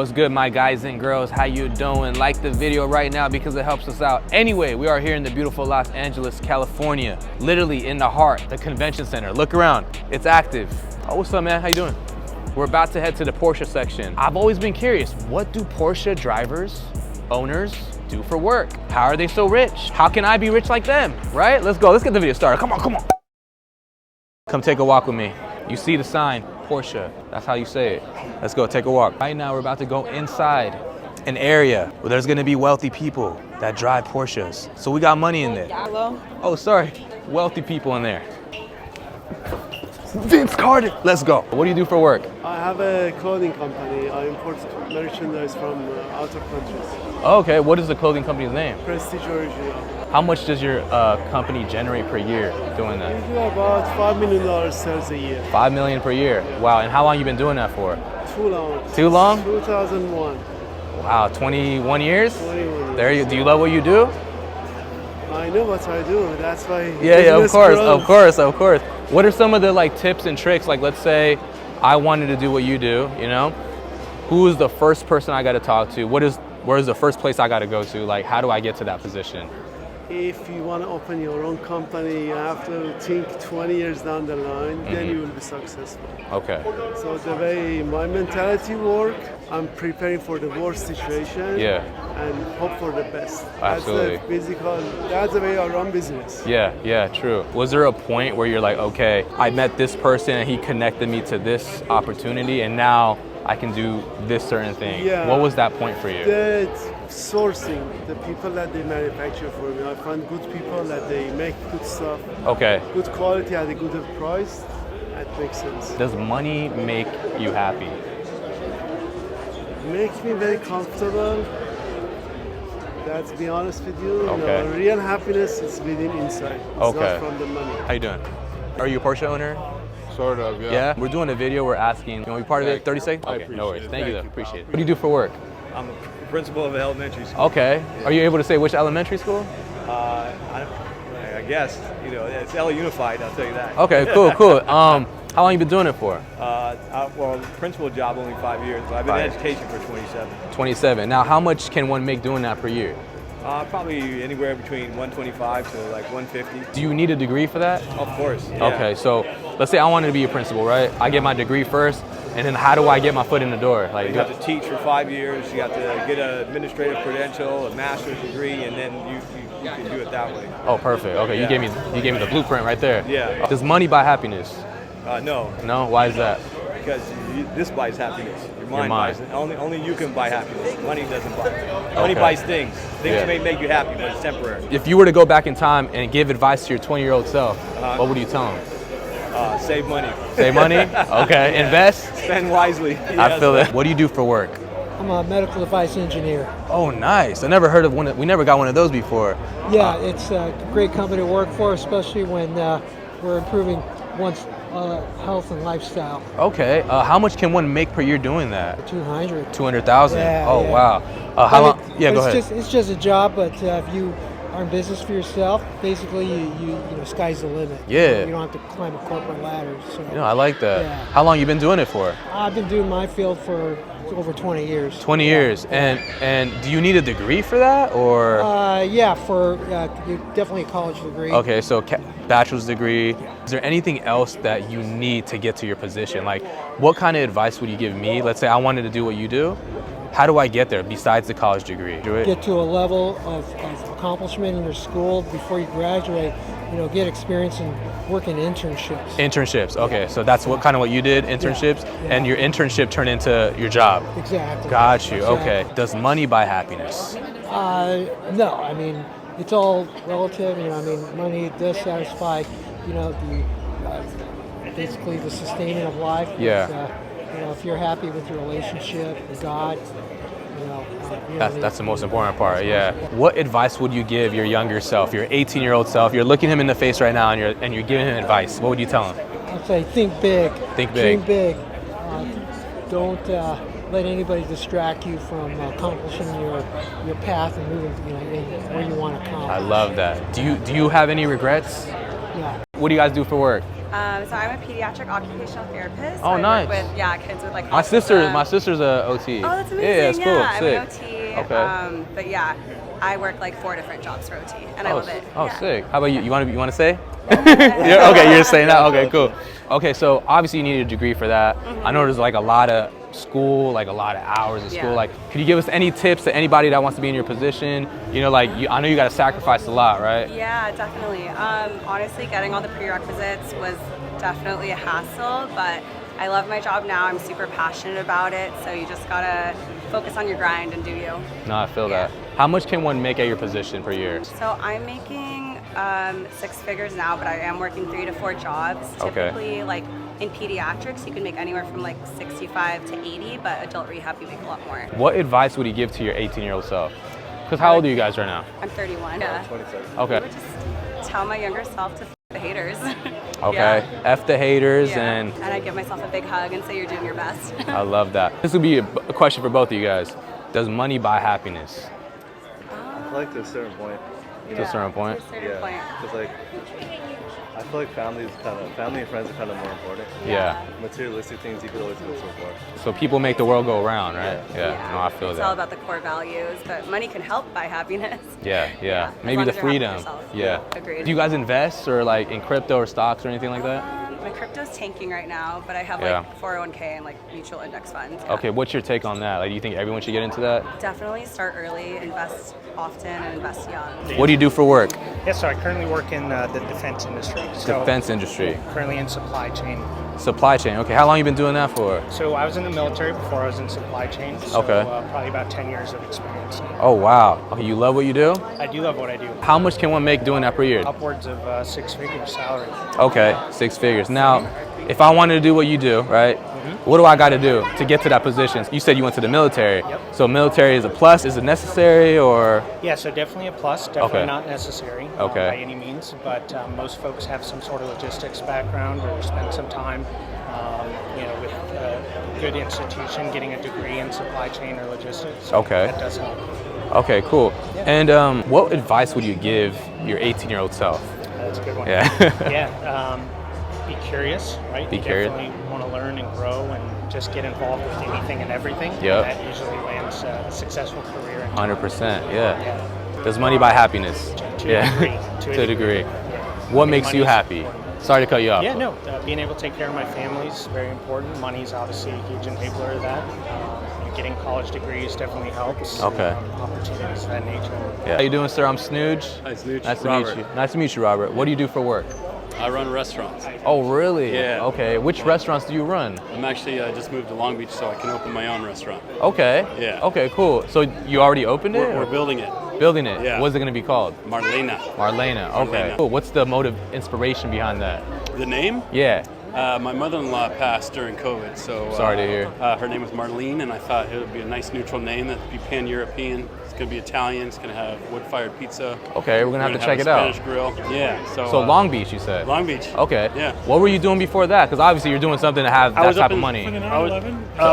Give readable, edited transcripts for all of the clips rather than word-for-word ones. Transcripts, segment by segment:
What's good, my guys and girls? How you doing? Like the video right now because it helps us out. Anyway, we are here in the beautiful Los Angeles, California, literally in the heart, the convention center. Look around, it's active. Oh, what's up, man? How you doing? We're about to head to the Porsche section. I've always been curious, what do Porsche drivers, owners, do for work? How are they so rich? How can I be rich like them, right? Let's go, let's get the video started. Come on, come on. Come take a walk with me. You see the sign, Porsche, that's how you say it. Let's go, take a walk. Right now, we're about to go inside an area where there's gonna be wealthy people that drive Porsches. So we got money in there. Hello? Oh, sorry, wealthy people in there. Vince Carter, let's go. What do you do for work? I have a clothing company. I import merchandise from outer countries. Okay, what is the clothing company's name? Prestige Original. How much does your company generate per year doing We that? do about $5 million sales a year. 5 million per year. Wow, and how long you been doing that for? Too long. Too long? 2001. Wow, 21 years? 21 years. There you, do you love what you do? I know what I do. That's why. Yeah, of business course, grows. of course, of course. What are some of the like tips and tricks? Like, let's say I wanted to do what you do, you know? Who is the first person I got to talk to? Where is the first place I got to go to? Like, how do I get to that position? If you want to open your own company, you have to think 20 years down the line, then you will be successful. Okay. So the way my mentality works, I'm preparing for the worst situation and hope for the best. Absolutely. That's the way I run business. Yeah, true. Was there a point where you're like, okay, I met this person and he connected me to this opportunity and now I can do this certain thing? Yeah. What was that point for you? The sourcing, the people that they manufacture for me. I find good people that they make good stuff, Okay. good quality at a good price. That makes sense. Does money make you happy? Makes me very comfortable. Let's be honest with you. Okay. You know, real happiness is within inside. It's Okay. not from the money. How you doing? Are you a Porsche owner? Sort of, yeah. Yeah? We're doing a video, we're asking, you want to be part of it? 30 seconds? I Okay, no worries. appreciate it. Thank you, though. Thank you, Appreciate it. pal. What do you do for work? I'm a principal of an elementary school. Okay. Are you able to say which elementary school? I guess, you know, it's LA Unified, I'll tell you that. Okay, cool. How long you been doing it for? Well, principal job only 5 years, but I've been in 5 education for 27. 27. Now, how much can one make doing that per year? Probably anywhere between 125 to like 150. Do you need a degree for that? Of course. Yeah. Okay, so let's say I wanted to be a principal, right? I get my degree first, and then how do I get my foot in the door? Like, You have to teach for 5 years, you have to get an administrative credential, a master's degree, and then you can do it that way. oh, perfect. Okay, Yeah. you gave me the blueprint right there. Yeah. Does money buy happiness? No, No? Why is that? because this buys happiness. Your mind mind. buys it. Only you can buy happiness. Money doesn't buy it. Money Okay. buys things. Things Yeah. may make you happy, but it's temporary. If you were to go back in time and give advice to your 20-year-old self, what would you tell him? Save money. Save money? Okay. Invest? Spend wisely. I feel it. What do you do for work? I'm a medical device engineer. Oh, nice. I never heard of one. We never got one of those before. Yeah, it's a great company to work for, especially when we're improving one's health and lifestyle. Okay. How much can one make per year doing that? 200. 200,000. Yeah, Oh, yeah. wow. How But long? Yeah, go it's ahead. It's just a job, but if you are in business for yourself, basically you know, sky's the limit. Yeah. You don't have to climb a corporate ladder. So You know, I like that. Yeah. How long you been doing it for? I've been doing my field for over 20 years. 20 years. And do you need a degree for that or? Yeah, for definitely a college degree. Okay, so bachelor's degree. Is there anything else that you need to get to your position? Like, what kind of advice would you give me? Let's say I wanted to do what you do. How do I get there besides the college degree? Do it? Get to a level of accomplishment in your school before you graduate. You know, get experience and work in internships. Internships. Okay, so that's what you did, internships, Yeah. and your internship turned into your job. Exactly. Got you. Exactly. Okay. Does money buy happiness? No, I mean, it's all relative. You know, I mean, money does satisfy, you know, basically the sustaining of life. Yeah. You know, if you're happy with your relationship with God, you know, That's the most important part. Yeah. What advice would you give your younger self, your 18-year-old self? You're looking him in the face right now, and you're giving him advice. What would you tell him? I'd say think big. Think big. Dream big. Don't let anybody distract you from accomplishing your path and moving, you know, where you want to accomplish. I love that. Do you have any regrets? Yeah. What do you guys do for work? So I'm a pediatric occupational therapist. Oh, I nice. work with kids with like My autism. sister's a OT. Oh, that's amazing. Yeah, it's cool. I'm Sick. an OT. Okay. But yeah, I work like 4 different jobs for OT, and I love it. Oh, yeah. sick. How about you? You want to say? Yeah, okay, you're just saying that. Okay, cool. Okay, so obviously you need a degree for that. I know there's like a lot of school, like a lot of hours of school. Yeah. Like, could you give us any tips to anybody that wants to be in your position? You know, like I know you got to sacrifice a lot, right? Yeah, definitely. Honestly, getting all the prerequisites was definitely a hassle, but I love my job now. I'm super passionate about it, so you just gotta focus on your grind and do you. No, I feel Yeah. that. How much can one make at your position per year? So I'm making 6 figures now, but I am working 3 to 4 jobs. Okay. Typically, like in pediatrics, you can make anywhere from like 65 to 80, but adult rehab, you make a lot more. What advice would you give to your 18-year-old self? Because how old are you guys right now? I'm 31. Yeah. 27. Okay. I would just tell my younger self to f the haters. Okay. Yeah. F the haters Yeah. and I give myself a big hug and say you're doing your best. I love that. This would be a question for both of you guys. Does money buy happiness? I feel like to a certain point. To a certain point? To a certain point. Because like, I feel like family and friends are kind of more important. Yeah. Materialistic things you could always go so far. So people make the world go around, right? Yeah. No, I feel It's that. all about the core values, but money can help buy happiness. Yeah. as Maybe long the as you're happy with freedom. yourself. Yeah. Agreed. Do you guys invest or like in crypto or stocks or anything like that? My crypto's tanking right now, but I have Yeah. like 401k and like mutual index funds. Yeah. Okay, what's your take on that? Like, do you think everyone should get into that? Definitely start early, invest often, and invest young. What do you do for work? Yes, so I currently work in the defense industry. So Defense industry. currently in supply chain. Supply chain. Okay, how long you been doing that for? So I was in the military before I was in supply chain. So, Okay. probably about 10 years of experience. Oh, wow. Okay, you love what you do? I do love what I do. How much can one make doing that per year? Upwards of 6-figure salary. Okay, 6 figures. Now, if I wanted to do what you do, right? What do I got to do to get to that position? You said you went to the military. Yep. So military is a plus. Is it necessary or? Yeah, so definitely a plus, definitely Okay. not necessary Okay. by any means, but most folks have some sort of logistics background or spend some time with a good institution getting a degree in supply chain or logistics. So Okay. That does help. Okay, cool. And what advice would you give your 18-year-old self? That's a good one. Yeah. Yeah. Be curious, right? Be You curious. definitely want to learn and grow and just get involved with anything and everything. Yep. That usually lands a successful career. 100%, yeah. Yeah. Does money buy happiness? To a degree. To a degree. Yeah. What I mean, makes you money's happy? important. Sorry to cut you off. Yeah, no. Being able to take care of my family is very important. Money's obviously a huge enabler of that. Getting college degrees definitely helps. Okay. Opportunities of that nature. Yeah. How you doing, sir? I'm SnewJ. Hi, SnewJ. Nice to Robert. meet you. Nice to meet you, Robert. What do you do for work? I run restaurants. Oh, really? Yeah. Okay. Which restaurants do you run? I'm actually just moved to Long Beach so I can open my own restaurant. Okay. Yeah. Okay, cool. So you already opened it? We're or building it. building it. Yeah. What's it going to be called? Marlena. Marlena. Okay. Marlena. Cool. What's the motive, inspiration behind that? The name? Yeah. My mother-in-law passed during COVID, so Sorry to hear. Her name was Marlene, and I thought it would be a nice neutral name that'd be pan-European. It's gonna be Italian. It's gonna have wood-fired pizza. Okay, we're gonna have to check it out. Spanish grill. Yeah. So Long Beach, you said? Long Beach. Okay. Yeah. What were you doing before that? Because obviously you're doing something to have that type of money. I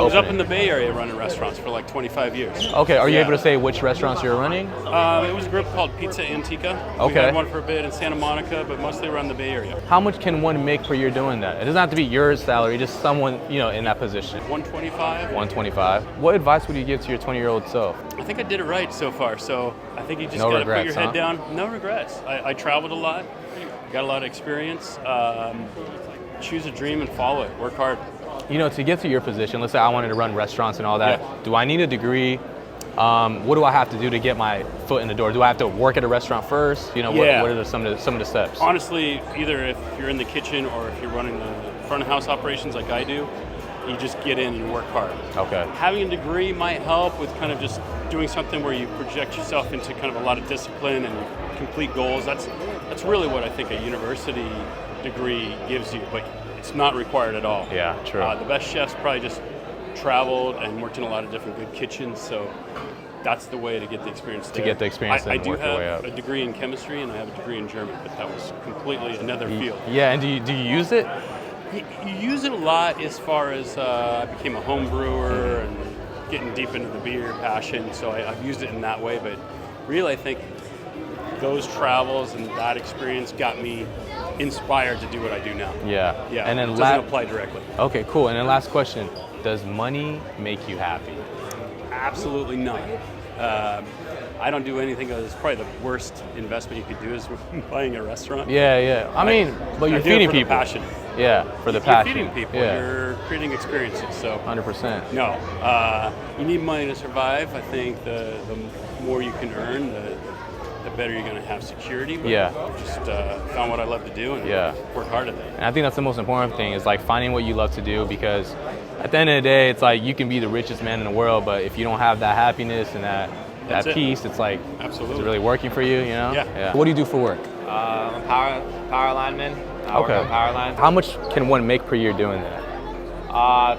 was up in the Bay Area running restaurants for like 25 years. Okay, are you Yeah. able to say which restaurants you're running? It was a group called Pizza Antica. We Okay. had one for a bit in Santa Monica, but mostly around the Bay Area. How much can one make per year doing that? It doesn't have to be your salary, just someone, in that position. 125. 125. What advice would you give to your 20-year-old self? I think I did it right so far, so I think you just No gotta put regrets, your head huh? down. No regrets. I traveled a lot, got a lot of experience. Choose a dream and follow it. Work hard. To get to your position, let's say I wanted to run restaurants and all that, Yeah. do I need a degree? What do I have to do to get my foot in the door? Do I have to work at a restaurant first? What Yeah. are some of the steps? Honestly, either if you're in the kitchen or if you're running the front of house operations like I do, you just get in and work hard. Okay. Having a degree might help with kind of just doing something where you project yourself into kind of a lot of discipline and complete goals. That's really what I think a university degree gives you, but it's not required at all. Yeah, true. The best chefs probably just traveled and worked in a lot of different good kitchens, so that's the way to get the experience there. get the experience I and do work your have way up. a degree in chemistry and I have a degree in German, but that was completely another field. Yeah, and do you use it? You use it a lot as far as I became a home brewer and getting deep into the beer passion, so I've used it in that way, but really I think those travels and that experience got me inspired to do what I do now. Yeah. Yeah. And then it doesn't apply directly. Okay, cool. And then last question: does money make you happy? Absolutely not. I don't do anything. It's probably the worst investment you could do is buying a restaurant. Yeah, yeah. I mean, but you're feeding people. Passion. Yeah, for the You're passion. feeding people. Yeah. You're creating experiences. So 100%. no, you need money to survive. I think the more you can earn, the better you're going to have security. But Yeah. Just found what I love to do and work hard at it. And I think that's the most important thing is like finding what you love to do, because at the end of the day, it's like you can be the richest man in the world, but if you don't have that happiness and that peace, it's like, absolutely, is it really working for you, you know? Yeah. What do you do for work? I'm a power lineman. I work on power lines. How much can one make per year doing that?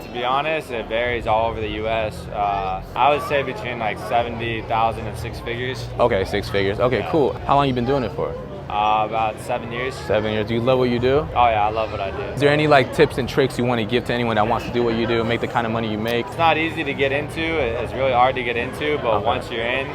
To be honest, it varies all over the U.S. I would say between like 70,000 and 6 figures. Okay, 6 figures. Okay, cool. How long you been doing it for? About 7 years. 7 years. Do you love what you do? Oh yeah, I love what I do. Is there any like tips and tricks you want to give to anyone that wants to do what you do, make the kind of money you make? It's not easy to get into. It's really hard to get into, but once you're in,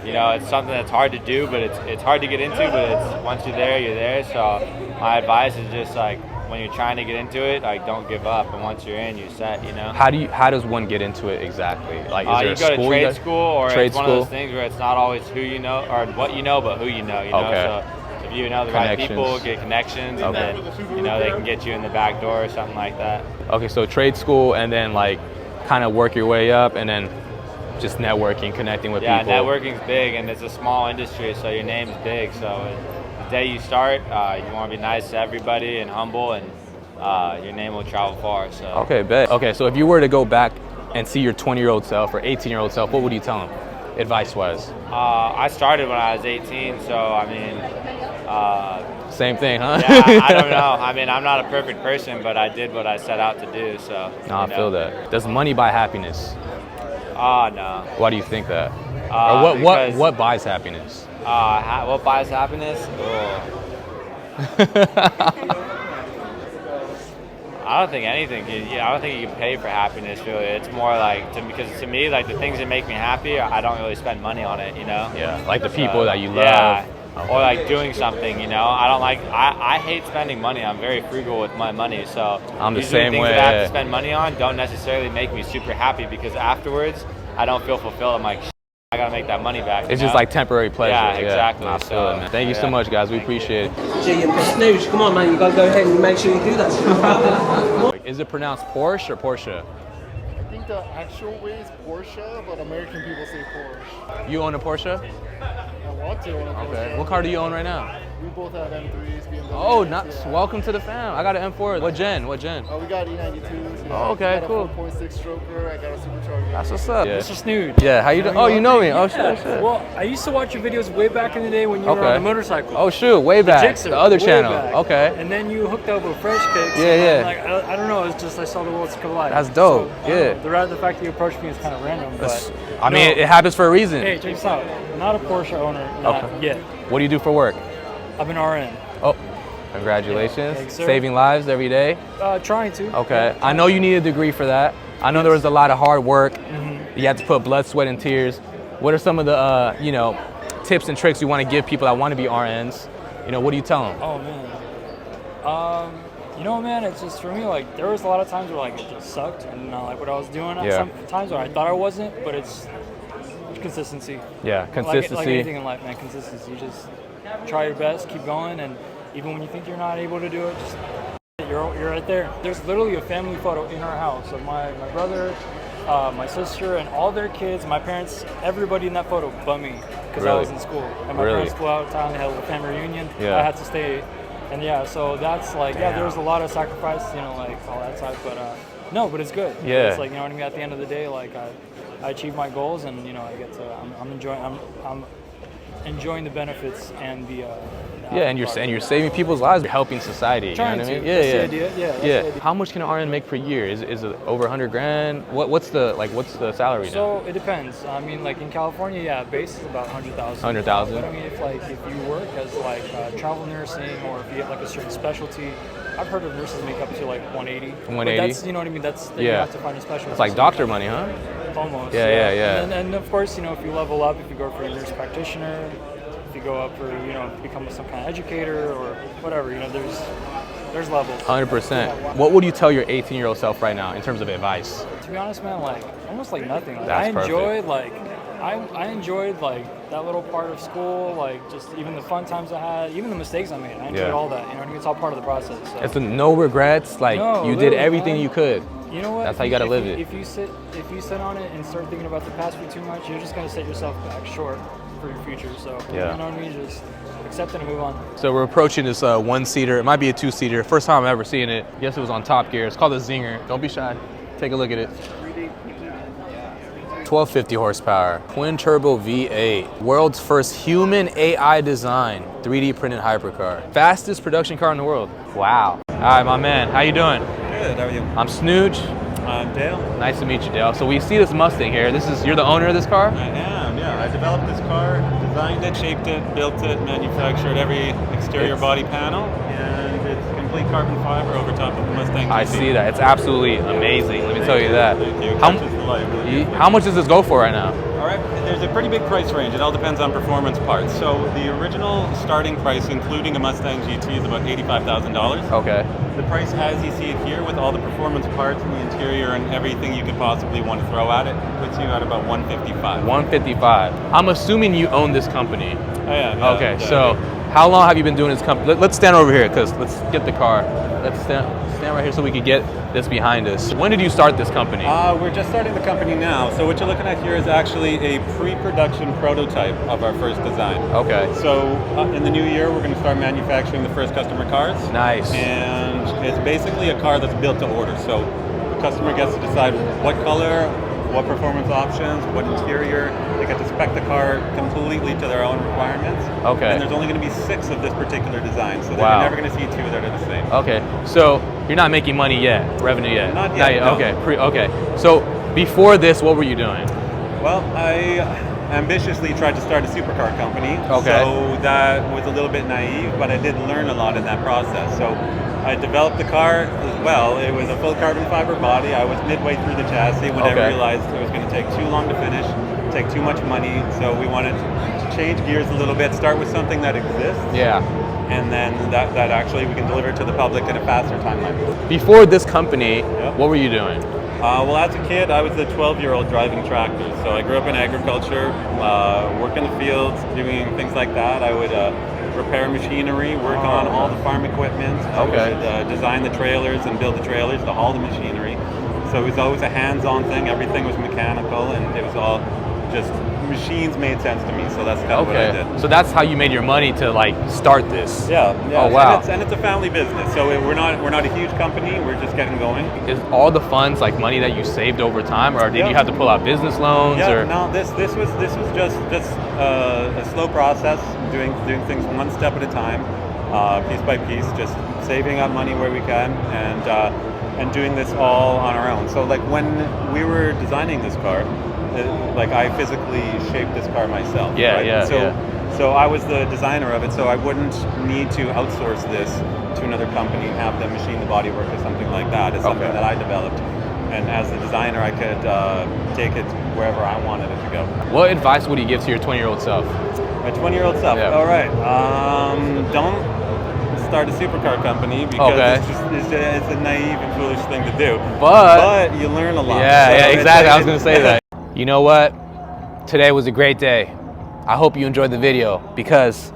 you know, it's something that's hard to do, but it's hard to get into, but it's once you're there, you're there. So my advice is just like, when you're trying to get into it, like don't give up, and once you're in, you're set, you know? How does one get into it exactly? Like, is there you go to trade school, or it's one of those things where it's not always who you know, or what you know, but who you know, So if you know the right people, get connections, and then, you know, they can get you in the back door or something like that. Okay, so trade school, and then like kind of work your way up, and then just networking, connecting with people. Yeah, networking's big, and it's a small industry, so your name's big. So the day you start, you want to be nice to everybody and humble, and your name will travel far. So. Okay, bet. Okay, so if you were to go back and see your 20-year-old self or 18-year-old self, what would you tell him, advice-wise? I started when I was 18, so I mean... Same thing, huh? Yeah, I don't know. I mean, I'm not a perfect person, but I did what I set out to do, so... No, I feel that. Does money buy happiness? No. Why do you think that? Or what buys happiness? What buys happiness? I don't think anything. I don't think you can pay for happiness. Really, it's more like because to me, like the things that make me happy, I don't really spend money on it. You know. Yeah, like the people that you love. Yeah. Okay. Or like doing something. You know, I don't like. I hate spending money. I'm very frugal with my money. So I'm the same things way. That I have to spend money on don't necessarily make me super happy, because afterwards I don't feel fulfilled. I'm like, I gotta make that money back. It's just like temporary pleasure. Yeah, exactly. I feel it, man. Thank you so much, guys. We appreciate it. SnewJ, come on, man. You gotta go ahead and make sure you do that. Is it pronounced Porsche or Porsche? I think the actual way is Porsche, but American people say Porsche. You own a Porsche? I want to own a Porsche. Okay. What car do you own right now? We both have M3s, BMW. Oh, nuts. Yeah. Welcome to the fam. I got an M4. What gen? We got E92s. Oh, okay, cool. I got a 4.6 stroker. I got a supercharger. That's what's up. Yeah. Mr. SnewJ. Yeah, how you doing? Oh, you know me. Oh, shit. Well, I used to watch your videos way back in the day when you were on a motorcycle. Oh, shoot. Way back. The other channel. Back. Okay. And then you hooked up with Fresh Kicks. Yeah. Like, I don't know. It's just I saw the worlds collide. That's dope. So, the fact that you approached me is kind of random. But I mean, it happens for a reason. Hey, check this out. I'm not a Porsche owner. Not yet. What do you do for work? I'm an RN. Oh. Congratulations. Thanks, sir. Saving lives every day? Trying to. Okay. I know you need a degree for that. I know there was a lot of hard work. Mm-hmm. You had to put blood, sweat, and tears. What are some of the, tips and tricks you want to give people that want to be RNs? What do you tell them? Oh, man. Man, it's just for me, like, there was a lot of times where, like, it just sucked and not like what I was doing. Yeah. Some times where I thought I wasn't, but it's consistency. Yeah, consistency. Like anything in life, man, consistency. You just try your best, keep going, and even when you think you're not able to do it, just you're right there. There's literally a family photo in our house of my brother, my sister, and all their kids, my parents, everybody in that photo but me, because I was in school. And my parents flew out of town, they had a family reunion. Yeah. I had to stay. And so that's like, there was a lot of sacrifice, like all that side, but no, but it's good. Yeah. It's like, you know what I mean? At the end of the day, like I achieved my goals, and I get to, I'm enjoying the benefits and the and you're saving people's lives. You're helping society. Trying you know what I mean? to. That's the idea. That's the idea. How much can an RN make per year? Is it over $100,000? What's the salary now? So it depends. I mean, like in California, base is about $100,000. $100,000. But I mean, if you work as like travel nursing, or if you have like a certain specialty, I've heard of nurses make up to like 180. 180. But that's, you know what I mean? That's you have to find a specialty. It's like doctor money, huh? Almost. Yeah. And of course, if you level up, if you go for a nurse practitioner, you go up for, you know, become some kind of educator or whatever, you know, there's levels. 100%. What would you tell your 18-year-old self right now in terms of advice? To be honest, man, like almost like nothing. Like, That's I enjoyed perfect. I enjoyed like that little part of school, like just even the fun times I had, even the mistakes I made. I enjoyed all that. You know what I mean? It's all part of the process. So. It's no regrets. Like you did everything you could. You know what? That's how you gotta live it. If you sit on it and start thinking about the past for too much, you're just gonna set yourself back short for your future. So you know what I mean? Just accept it and move on. So we're approaching this one-seater. It might be a two-seater. First time I'm ever seeing it. Yes, it was on Top Gear. It's called the Zinger. Don't be shy. Take a look at it. 1250 horsepower, twin turbo V8, world's first human AI design, 3D printed hypercar, fastest production car in the world. Wow. All right, my man, how you doing? Good, how are you? I'm SnewJ. I'm Dale. Nice to meet you, Dale. So we see this Mustang here. You're the owner of this car? I am, yeah. I developed this car, designed it, shaped it, built it, manufactured every exterior body panel, and it's complete carbon fiber over top of the Mustang GT. I see that. It's absolutely amazing. Let me tell you that. Thank you. How much does this go for right now? All right, there's a pretty big price range. It all depends on performance parts. So the original starting price, including a Mustang GT, is about $85,000. Okay. The price as you see it here, with all the performance parts and the interior and everything you could possibly want to throw at it, puts you at about $155,000. $155,000. I'm assuming you own this company. I am. Yeah, okay, so how long have you been doing this company? Let's stand over here, because let's get the car. Let's stand right here so we can get this behind us. When did you start this company? We're just starting the company now. So what you're looking at here is actually a pre-production prototype of our first design. Okay. So in the new year, we're going to start manufacturing the first customer cars. Nice. And it's basically a car that's built to order. So the customer gets to decide what color, what performance options, what interior. They get to spec the car completely to their own requirements. Okay. And there's only going to be 6 of this particular design, so Wow. you're never going to see 2 that are the same. Okay, so you're not making money yet, revenue yet? Not yet, no. Okay, okay. So before this, what were you doing? Well, I ambitiously tried to start a supercar company. Okay. So that was a little bit naive, but I did learn a lot in that process. So I developed the car as well. It was a full carbon fiber body. I was midway through the chassis when I realized it was going to take too long to finish, take too much money. So we wanted to change gears a little bit, start with something that exists. Yeah. And then that actually we can deliver to the public in a faster timeline. Before this company, what were you doing? Well, as a kid, I was a 12-year-old driving tractors. So I grew up in agriculture, work in the fields, doing things like that. I would repair machinery, work on all the farm equipment. I would design the trailers and build the trailers to haul the machinery. So it was always a hands-on thing. Everything was mechanical, and it was all just machines made sense to me. So that's kind of what I did. So that's how you made your money to like start this. Yeah. Oh wow. And it's a family business. So we're not a huge company. We're just getting going. Is all the funds like money that you saved over time, or did you have to pull out business loans? Yeah. Or? No. This was just a slow process, doing things one step at a time, piece by piece, just saving up money where we can, and doing this all on our own. So like when we were designing this car, like I physically shaped this car myself. Yeah, right? yeah. So I was the designer of it, so I wouldn't need to outsource this to another company and have them machine the bodywork or something like that. It's something that I developed. And as the designer, I could take it wherever I wanted it to go. What advice would you give to your 20-year-old self? My 20-year-old self? Yeah. All right. Don't start a supercar company because it's a naive and foolish thing to do. But you learn a lot. Yeah, exactly. I was going to say that. You know what? Today was a great day. I hope you enjoyed the video because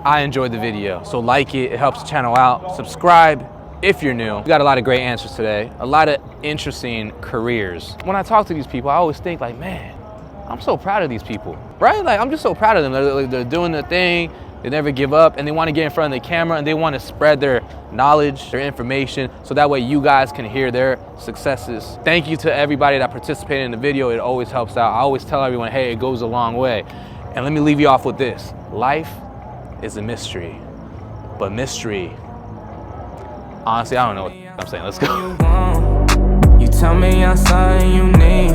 I enjoyed the video. So like it helps the channel out. Subscribe if you're new. We got a lot of great answers today. A lot of interesting careers. When I talk to these people, I always think like, man, I'm so proud of these people, right? Like I'm just so proud of them. They're doing their thing. They never give up, and they want to get in front of the camera, and they want to spread their knowledge, their information, so that way you guys can hear their successes. Thank you to everybody that participated in the video. It always helps out. I always tell everyone, hey, it goes a long way. And let me leave you off with this. Life is a mystery, but mystery, honestly, I don't know what I'm saying. Let's go. You tell me I'm something you need,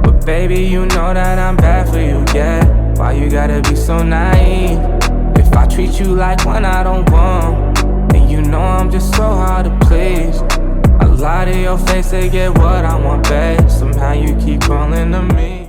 but baby, you know that I'm bad for you, yeah. Why you gotta be so naive? If I treat you like one I don't want, then you know I'm just so hard to please. I lie to your face to get what I want, babe. Somehow you keep calling to me.